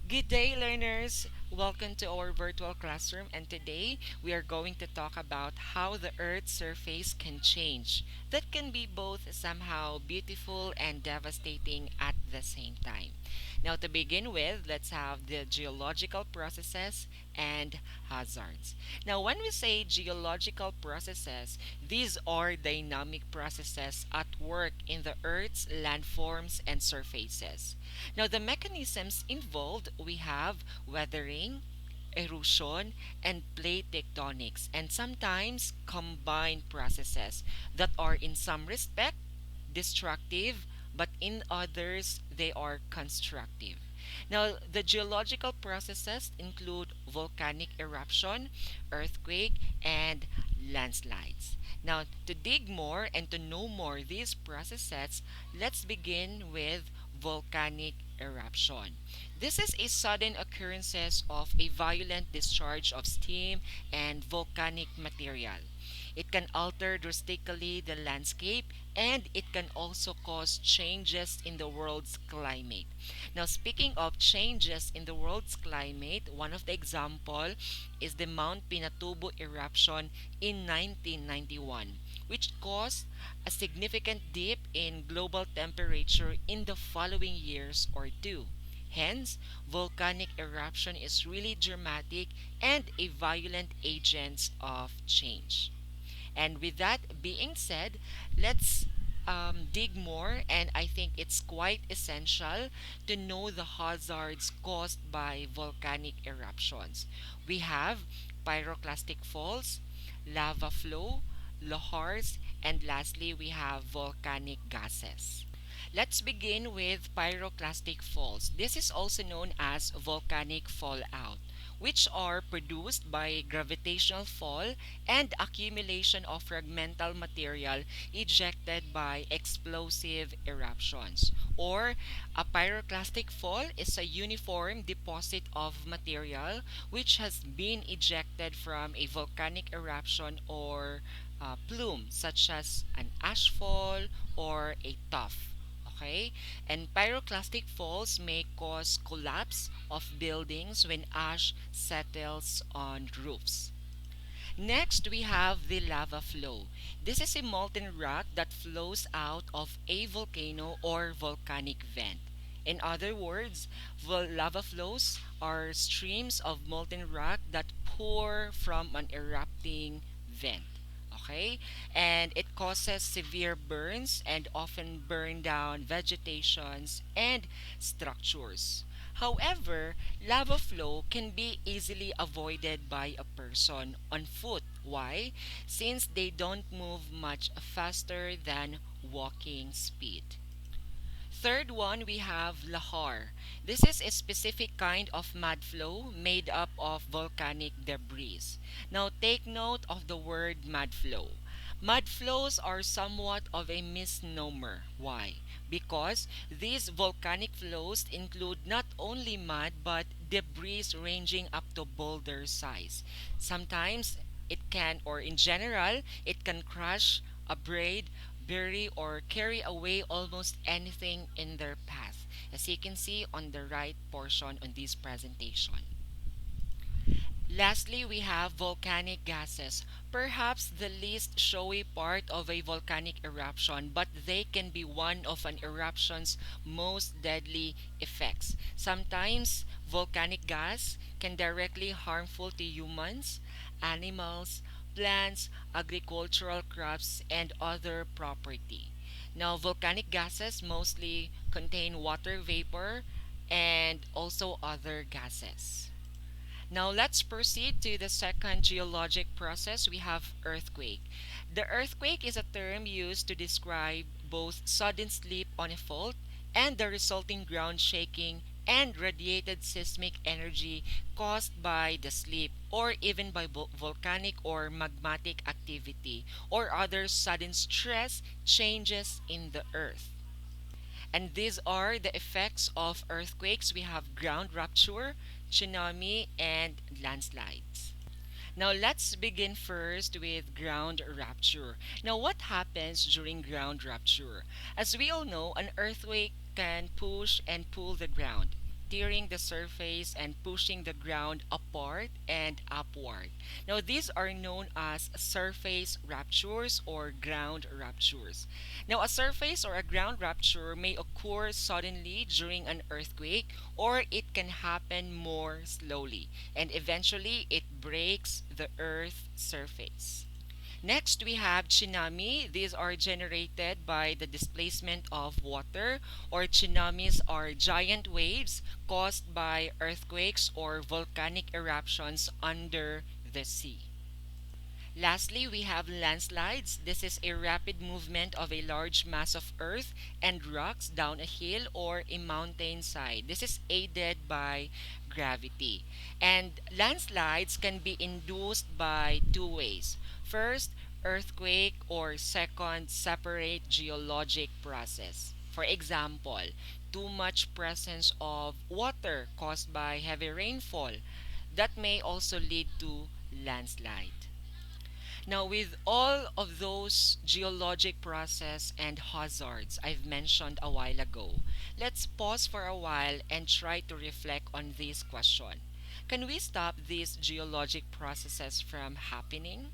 Good day, learners! Welcome to our virtual classroom, and today we are going to talk about how the Earth's surface can change. That can be both somehow beautiful and devastating at the same time. Now, to begin with, let's have the geological processes and hazards. Now, when we say geological processes, these are dynamic processes at work in the Earth's landforms and surfaces. Now, the mechanisms involved we have weathering, erosion, and plate tectonics, and sometimes combined processes that are in some respect destructive, but in others they are constructive. Now, the geological processes include volcanic eruption, earthquake, and landslides. Now, to dig more and to know more these processes, let's begin with volcanic eruption. This is a sudden occurrence of a violent discharge of steam and volcanic material. It can alter drastically the landscape and it can also cause changes in the world's climate. Now, speaking of changes in the world's climate, one of the example is the Mount Pinatubo eruption in 1991, which caused a significant dip in global temperature in the following years or two. Hence, volcanic eruption is really dramatic and a violent agent of change. And with that being said, let's dig more. And I think it's quite essential to know the hazards caused by volcanic eruptions. We have pyroclastic falls, lava flow, lahars, and lastly, we have volcanic gases. Let's begin with pyroclastic falls. This is also known as volcanic fallout, which are produced by gravitational fall and accumulation of fragmental material ejected by explosive eruptions. Or a pyroclastic fall is a uniform deposit of material which has been ejected from a volcanic eruption or plume, such as an ash fall or a tuff. Okay? And pyroclastic falls may cause collapse of buildings when ash settles on roofs. Next, we have the lava flow. This is a molten rock that flows out of a volcano or volcanic vent. In other words, lava flows are streams of molten rock that pour from an erupting vent. Okay? And it causes severe burns and often burn down vegetations and structures. However, lava flow can be easily avoided by a person on foot. Why? Since they don't move much faster than walking speed. Third one, we have lahar. This is a specific kind of mud flow made up of volcanic debris. Now take note of the word mud flow. Mud flows are somewhat of a misnomer. Why? Because these volcanic flows include not only mud but debris ranging up to boulder size. Sometimes it can, or in general, it can crush, abrade, bury, or carry away almost anything in their path, as you can see on the right portion on this presentation. Lastly, we have volcanic gases, perhaps the least showy part of a volcanic eruption, but they can be one of an eruption's most deadly effects. Sometimes volcanic gas can directly harmful to humans, animals, plants, agricultural crops, and other property. Now, volcanic gases mostly contain water vapor and also other gases. Now let's proceed to the second geologic process. We have earthquake. The earthquake is a term used to describe both sudden slip on a fault and the resulting ground shaking and radiated seismic energy caused by the slip or even by volcanic or magmatic activity or other sudden stress changes in the earth. And these are the effects of earthquakes. We have ground rupture, tsunami, and landslides. Now let's begin first with ground rupture. Now what happens during ground rupture? As we all know, an earthquake can push and pull the ground. tearing the surface and pushing the ground apart and upward. Now, these are known as surface ruptures or ground ruptures. Now, a surface or a ground rupture may occur suddenly during an earthquake, or it can happen more slowly, and eventually it breaks the earth's surface. Next, we have tsunami. These are generated by the displacement of water, or tsunamis are giant waves caused by earthquakes or volcanic eruptions under the sea. Lastly, we have landslides. This is a rapid movement of a large mass of earth and rocks down a hill or a mountain side. This is aided by gravity. And landslides can be induced by two ways. First, earthquake, or second, separate geologic process. For example, too much presence of water caused by heavy rainfall. That may also lead to landslide. Now, with all of those geologic process and hazards I've mentioned a while ago, let's pause for a while and try to reflect on this question. Can we stop these geologic processes from happening?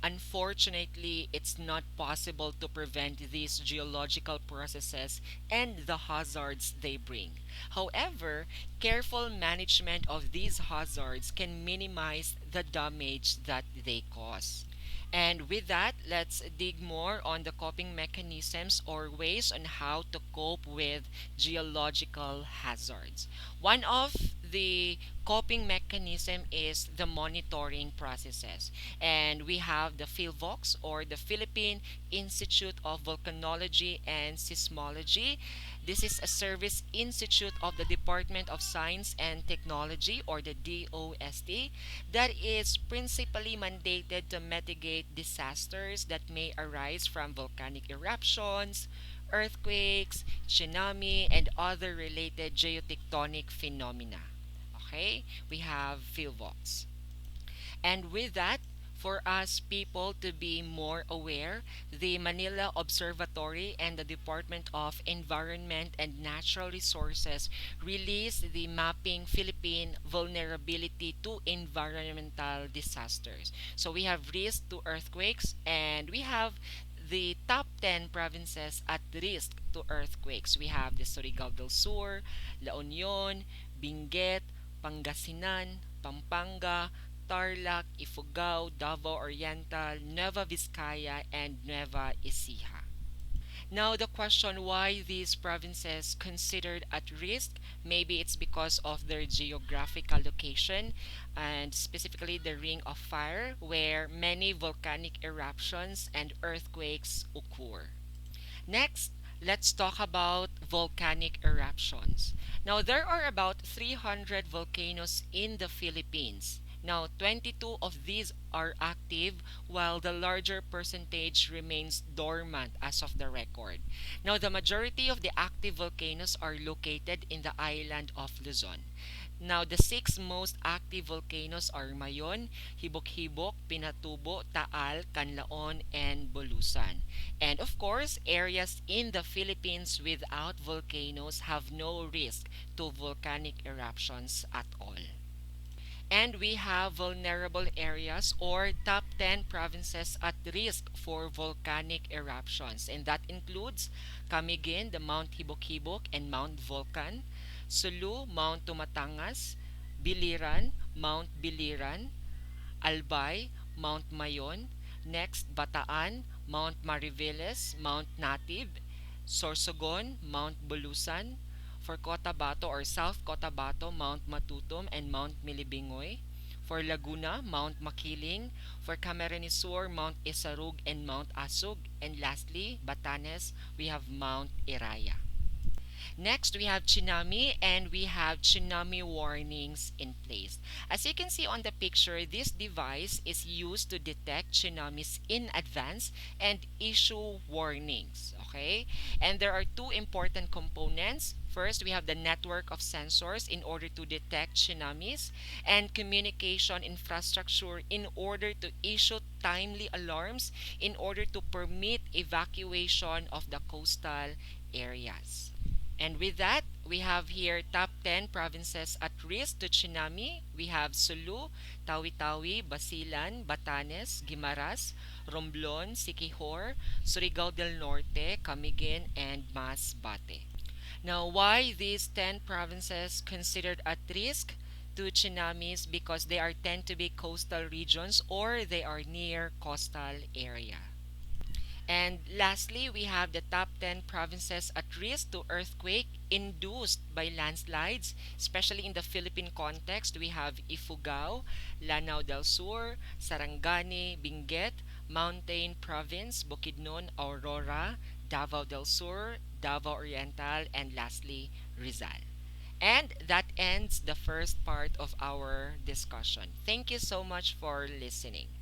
Unfortunately, it's not possible to prevent these geological processes and the hazards they bring. However, careful management of these hazards can minimize the damage that they cause. And with that, let's dig more on the coping mechanisms or ways on how to cope with geological hazards. One of the coping mechanism is the monitoring processes. And we have the PhilVox, or the Philippine Institute of Volcanology and Seismology. This is a service institute of the Department of Science and Technology, or the DOST, that is principally mandated to mitigate disasters that may arise from volcanic eruptions, earthquakes, tsunami, and other related geotectonic phenomena. Okay, we have PhilVox. And with that, for us people to be more aware, the Manila Observatory and the Department of Environment and Natural Resources released the Mapping Philippine Vulnerability to Environmental Disasters. So we have risk to earthquakes, and we have the top 10 provinces at risk to earthquakes. We have the Surigao del Sur, La Union, Benguet, Pangasinan, Pampanga, Tarlac, Ifugao, Davao Oriental, Nueva Vizcaya, and Nueva Ecija. Now, the question why these provinces considered at risk, maybe it's because of their geographical location, and specifically the Ring of Fire, where many volcanic eruptions and earthquakes occur. Next, let's talk about volcanic eruptions. Now, there are about 300 volcanoes in the Philippines. Now, 22 of these are active, while the larger percentage remains dormant as of the record. Now, the majority of the active volcanoes are located in the island of Luzon. Now, the six most active volcanoes are Mayon, Hibok-Hibok, Pinatubo, Taal, Canlaon, and Bulusan. And of course, areas in the Philippines without volcanoes have no risk to volcanic eruptions at all. And we have vulnerable areas, or top 10 provinces at risk for volcanic eruptions. And that includes Camiguin, the Mount Hibok-Hibok and Mount Volcan, Sulu, Mount Tumatangas, Biliran, Mount Biliran, Albay, Mount Mayon, next Bataan, Mount Mariveles, Mount Natib, Sorsogon, Mount Bulusan, for Cotabato or South Cotabato, Mount Matutum and Mount Milibingoy, for Laguna, Mount Makiling, for Camarines Sur, Mount Isarug and Mount Asug, and lastly, Batanes, we have Mount Iraya. Next, we have tsunami, and we have tsunami warnings in place. As you can see on the picture, this device is used to detect tsunamis in advance and issue warnings. Okay? And there are two important components. First, we have the network of sensors in order to detect tsunamis, and communication infrastructure in order to issue timely alarms in order to permit evacuation of the coastal areas. And with that, We have here top 10 provinces at risk to tsunami. We have Sulu, Tawi-Tawi, Basilan, Batanes, Guimaras, Romblon, Siquijor, Surigao del Norte, Camiguin, and Masbate. Now, why these 10 provinces considered at risk to tsunamis? Because they are tend to be coastal regions or they are near coastal area. And lastly, we have the top 10 provinces at risk to earthquake induced by landslides, especially in the Philippine context. We have Ifugao, Lanao del Sur, Sarangani, Benguet, Mountain Province, Bukidnon, Aurora, Davao del Sur, Davao Oriental, and lastly, Rizal. And that ends the first part of our discussion. Thank you so much for listening.